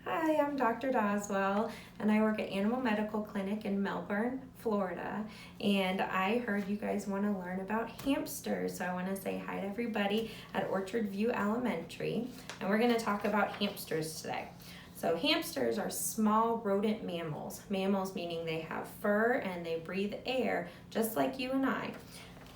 Hi, I'm Dr. Doswell, and I work at Animal Medical Clinic in Melbourne, Florida. And I heard you guys want to learn about hamsters, so I want to say hi to everybody at Orchard View Elementary. And we're going to talk about hamsters today. So hamsters are small rodent mammals. Mammals meaning they have fur and they breathe air, just like you and I.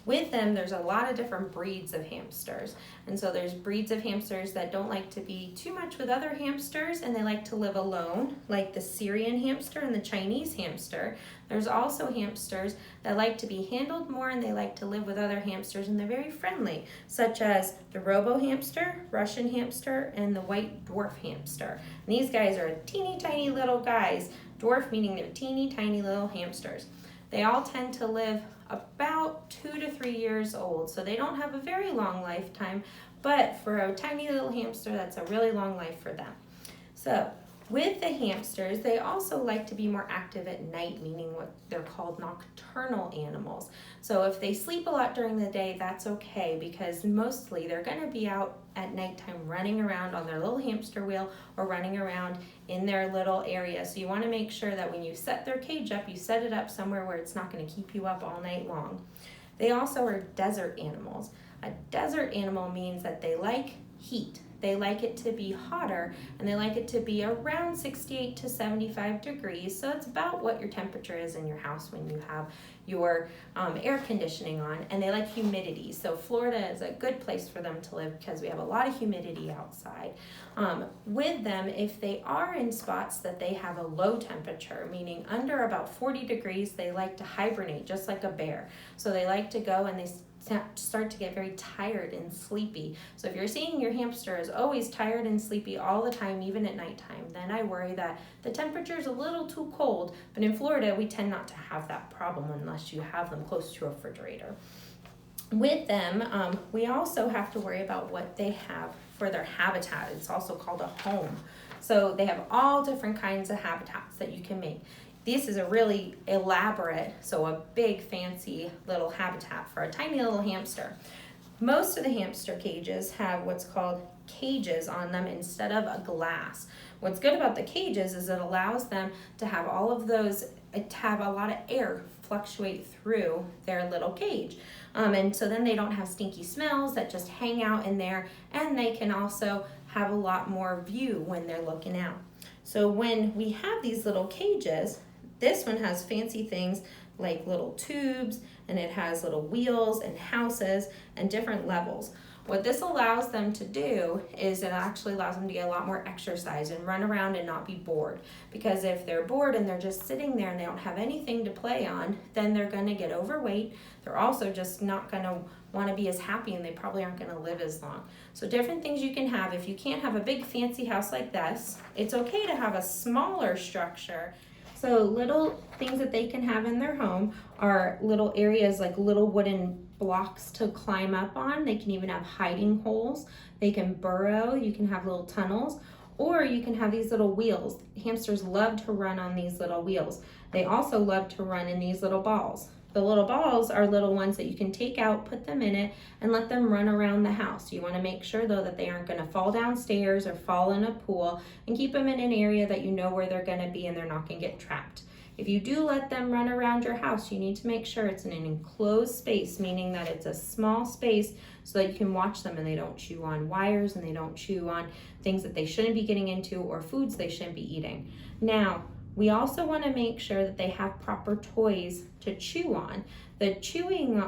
With them, there's a lot of different breeds of hamsters. And so there's breeds of hamsters that don't like to be too much with other hamsters and they like to live alone, like the Syrian hamster and the Chinese hamster. There's also hamsters that like to be handled more and they like to live with other hamsters and they're very friendly, such as the robo hamster, Russian hamster, and the white dwarf hamster. And these guys are teeny tiny little guys, dwarf meaning they're teeny tiny little hamsters. They all tend to live about 2 to 3 years old, so they don't have a very long lifetime, but for a tiny little hamster, that's a really long life for them. So with the hamsters, they also like to be more active at night, meaning what they're called nocturnal animals. So if they sleep a lot during the day, that's okay because mostly they're going to be out at nighttime running around on their little hamster wheel or running around in their little area. So you want to make sure that when you set their cage up, you set it up somewhere where it's not going to keep you up all night long. They also are desert animals. A desert animal means that they like heat. They like it to be hotter and they like it to be around 68 to 75 degrees. So it's about what your temperature is in your house when you have your air conditioning on. And they like humidity. So Florida is a good place for them to live because we have a lot of humidity outside. With them, if they are in spots that they have a low temperature, meaning under about 40 degrees, they like to hibernate just like a bear. So they like to go and they start to get very tired and sleepy. So if you're seeing your hamster is always tired and sleepy all the time, even at nighttime, then I worry that the temperature is a little too cold. But in Florida, we tend not to have that problem unless you have them close to a refrigerator. With them, we also have to worry about what they have for their habitat. It's also called a home. So they have all different kinds of habitats that you can make. This is a really elaborate, so a big fancy little habitat for a tiny little hamster. Most of the hamster cages have what's called cages on them instead of a glass. What's good about the cages is it allows them to have all of those, to have a lot of air fluctuate through their little cage. And so then they don't have stinky smells that just hang out in there, and they can also have a lot more view when they're looking out. So when we have these little cages, this one has fancy things like little tubes, and it has little wheels and houses and different levels. What this allows them to do is it actually allows them to get a lot more exercise and run around and not be bored. Because if they're bored and they're just sitting there and they don't have anything to play on, then they're going to get overweight. They're also just not going to want to be as happy and they probably aren't going to live as long. So different things you can have. If you can't have a big fancy house like this, it's okay to have a smaller structure. So little things that they can have in their home are little areas like little wooden blocks to climb up on. They can even have hiding holes. They can burrow. You can have little tunnels, or you can have these little wheels. Hamsters love to run on these little wheels. They also love to run in these little balls. The little balls are little ones that you can take out, put them in it, and let them run around the house. You want to make sure, though, that they aren't going to fall downstairs or fall in a pool, and keep them in an area that you know where they're going to be and they're not going to get trapped. If you do let them run around your house, you need to make sure it's in an enclosed space, meaning that it's a small space so that you can watch them and they don't chew on wires and they don't chew on things that they shouldn't be getting into or foods they shouldn't be eating. Now, we also want to make sure that they have proper toys to chew on. The chewing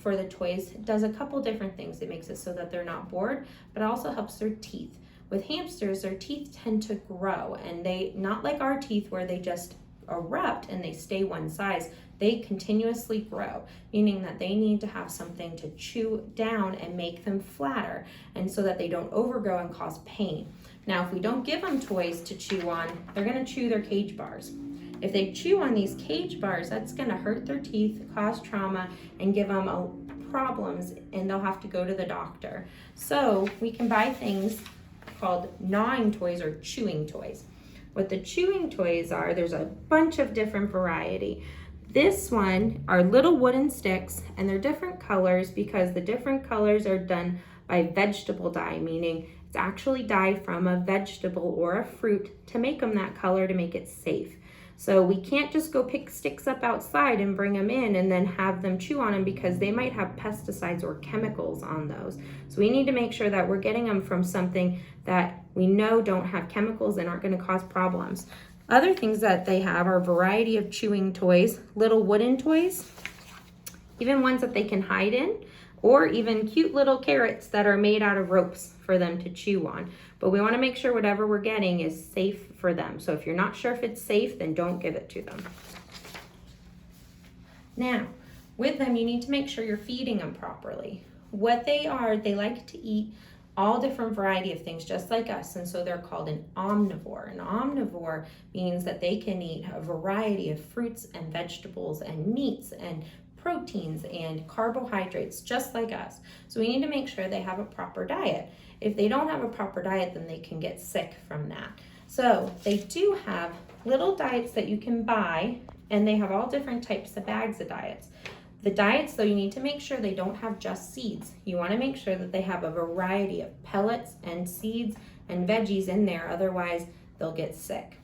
for the toys does a couple different things. It makes it so that they're not bored, but it also helps their teeth. With hamsters, their teeth tend to grow, and they, not like our teeth where they just erupt and they stay one size, they continuously grow, meaning that they need to have something to chew down and make them flatter, and so that they don't overgrow and cause pain. Now, if we don't give them toys to chew on, they're going to chew their cage bars. If they chew on these cage bars, that's going to hurt their teeth, cause trauma, and give them problems, and they'll have to go to the doctor. So we can buy things called gnawing toys or chewing toys. What the chewing toys are, there's a bunch of different variety. This one are little wooden sticks, and they're different colors because the different colors are done by vegetable dye, meaning It's actually dyed from a vegetable or a fruit to make them that color to make it safe. So we can't just go pick sticks up outside and bring them in and then have them chew on them because they might have pesticides or chemicals on those. So we need to make sure that we're getting them from something that we know don't have chemicals and aren't going to cause problems. Other things that they have are a variety of chewing toys, little wooden toys, even ones that they can hide in, or even cute little carrots that are made out of ropes for them to chew on. But we want to make sure whatever we're getting is safe for them. So if you're not sure if it's safe, then don't give it to them. Now, with them, you need to make sure you're feeding them properly. What they are, they like to eat all different variety of things, just like us, and so they're called an omnivore. An omnivore means that they can eat a variety of fruits and vegetables and meats and proteins and carbohydrates, just like us. So we need to make sure they have a proper diet. If they don't have a proper diet, then they can get sick from that. So they do have little diets that you can buy, and they have all different types of bags of diets. The diets, though, you need to make sure they don't have just seeds. You want to make sure that they have a variety of pellets and seeds and veggies in there, otherwise they'll get sick.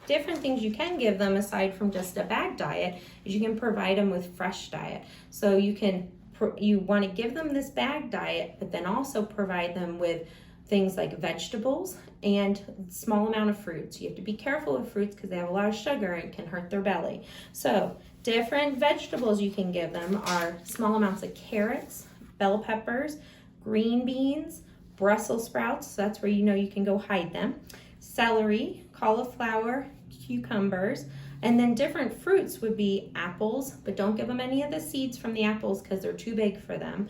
Different things you can give them aside from just a bag diet is you can provide them with fresh diet. So you want to give them this bag diet, but then also provide them with things like vegetables and small amount of fruits. You have to be careful with fruits because they have a lot of sugar and can hurt their belly. So different vegetables you can give them are small amounts of carrots, bell peppers, green beans, Brussels sprouts, so that's where you know you can go hide them, celery, cauliflower, cucumbers, and then different fruits would be apples, but don't give them any of the seeds from the apples because they're too big for them.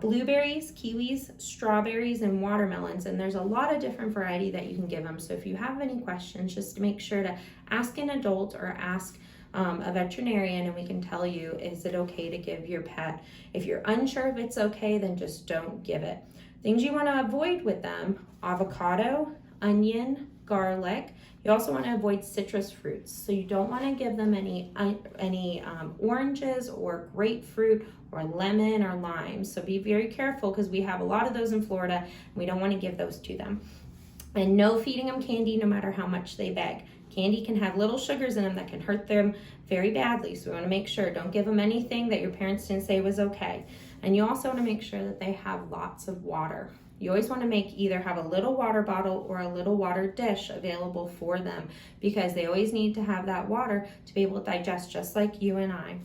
Blueberries, kiwis, strawberries, and watermelons, and there's a lot of different variety that you can give them. So if you have any questions, just make sure to ask an adult or ask a veterinarian, and we can tell you, is it okay to give your pet? If you're unsure if it's okay, then just don't give it. Things you want to avoid with them: avocado, onion, garlic. You also want to avoid citrus fruits. So you don't want to give them any oranges or grapefruit or lemon or lime. So be very careful because we have a lot of those in Florida. And we don't want to give those to them. And no feeding them candy no matter how much they beg. Candy can have little sugars in them that can hurt them very badly. So we want to make sure, don't give them anything that your parents didn't say was okay. And you also want to make sure that they have lots of water. You always want to either have a little water bottle or a little water dish available for them because they always need to have that water to be able to digest, just like you and I.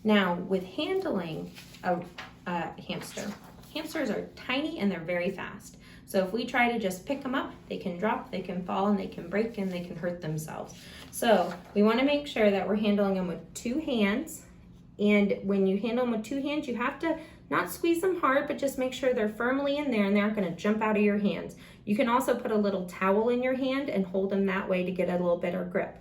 Now, with handling a hamster, hamsters are tiny and they're very fast. So if we try to just pick them up, they can drop, they can fall, and they can break, and they can hurt themselves. So we want to make sure that we're handling them with 2 hands. And when you handle them with 2 hands, you have to not squeeze them hard, but just make sure they're firmly in there and they aren't going to jump out of your hands. You can also put a little towel in your hand and hold them that way to get a little better grip.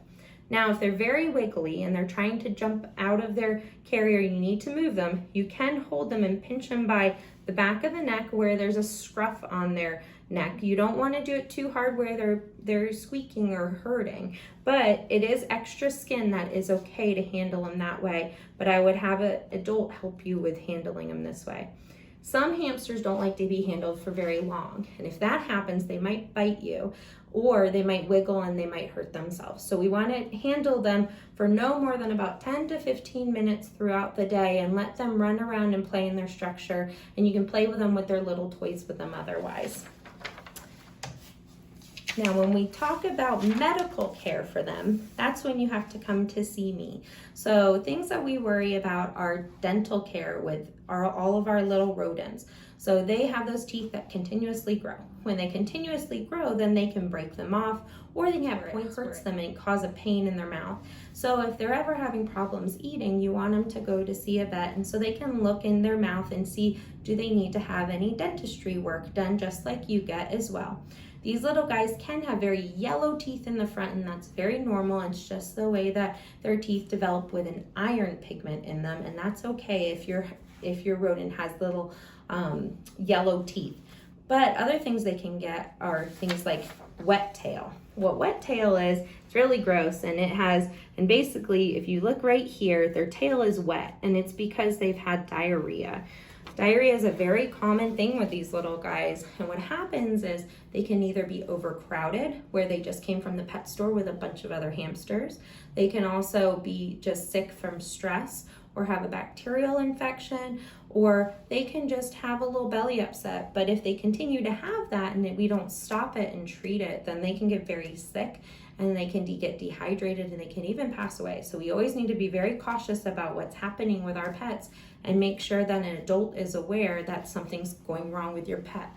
Now, if they're very wiggly and they're trying to jump out of their carrier, you need to move them. You can hold them and pinch them by the back of the neck where there's a scruff on their neck. You don't want to do it too hard where they're squeaking or hurting, but it is extra skin that is okay to handle them that way. But I would have an adult help you with handling them this way. Some hamsters don't like to be handled for very long, and if that happens, they might bite you or they might wiggle and they might hurt themselves. So we want to handle them for no more than about 10 to 15 minutes throughout the day and let them run around and play in their structure, and you can play with them with their little toys with them otherwise. Now, when we talk about medical care for them, that's when you have to come to see me. So things that we worry about are dental care with all of our little rodents. So they have those teeth that continuously grow. When they continuously grow, then they can break them off, or they can have points where it hurts them and cause a pain in their mouth. So if they're ever having problems eating, you want them to go to see a vet, and so they can look in their mouth and see, do they need to have any dentistry work done just like you get as well. These little guys can have very yellow teeth in the front, and that's very normal. It's just the way that their teeth develop with an iron pigment in them, and that's okay if your rodent has little yellow teeth. But other things they can get are things like wet tail. What wet tail is, it's really gross, and basically if you look right here, their tail is wet, and it's because they've had diarrhea. Diarrhea is a very common thing with these little guys, and what happens is they can either be overcrowded, where they just came from the pet store with a bunch of other hamsters. They can also be just sick from stress or have a bacterial infection, or they can just have a little belly upset. But if they continue to have that and we don't stop it and treat it, then they can get very sick and they can get dehydrated and they can even pass away. So we always need to be very cautious about what's happening with our pets and make sure that an adult is aware that something's going wrong with your pet.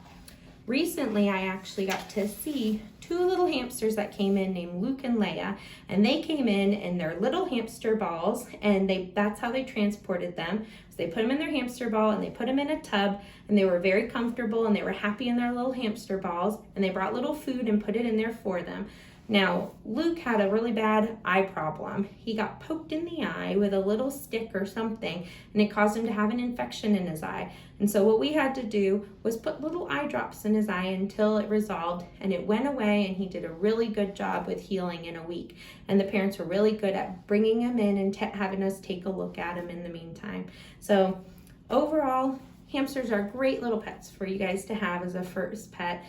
Recently, I actually got to see two little hamsters that came in named Luke and Leia, and they came in their little hamster balls, and that's how they transported them. So they put them in their hamster ball and they put them in a tub, and they were very comfortable and they were happy in their little hamster balls, and they brought little food and put it in there for them. Now, Luke had a really bad eye problem. He got poked in the eye with a little stick or something, and it caused him to have an infection in his eye. And so what we had to do was put little eye drops in his eye until it resolved, and it went away, and he did a really good job with healing in a week. And the parents were really good at bringing him in and having us take a look at him in the meantime. So overall, hamsters are great little pets for you guys to have as a first pet.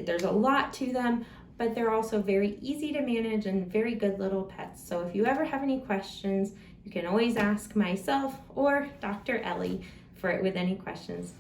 There's a lot to them, but they're also very easy to manage and very good little pets. So if you ever have any questions, you can always ask myself or Dr. Ellie with any questions.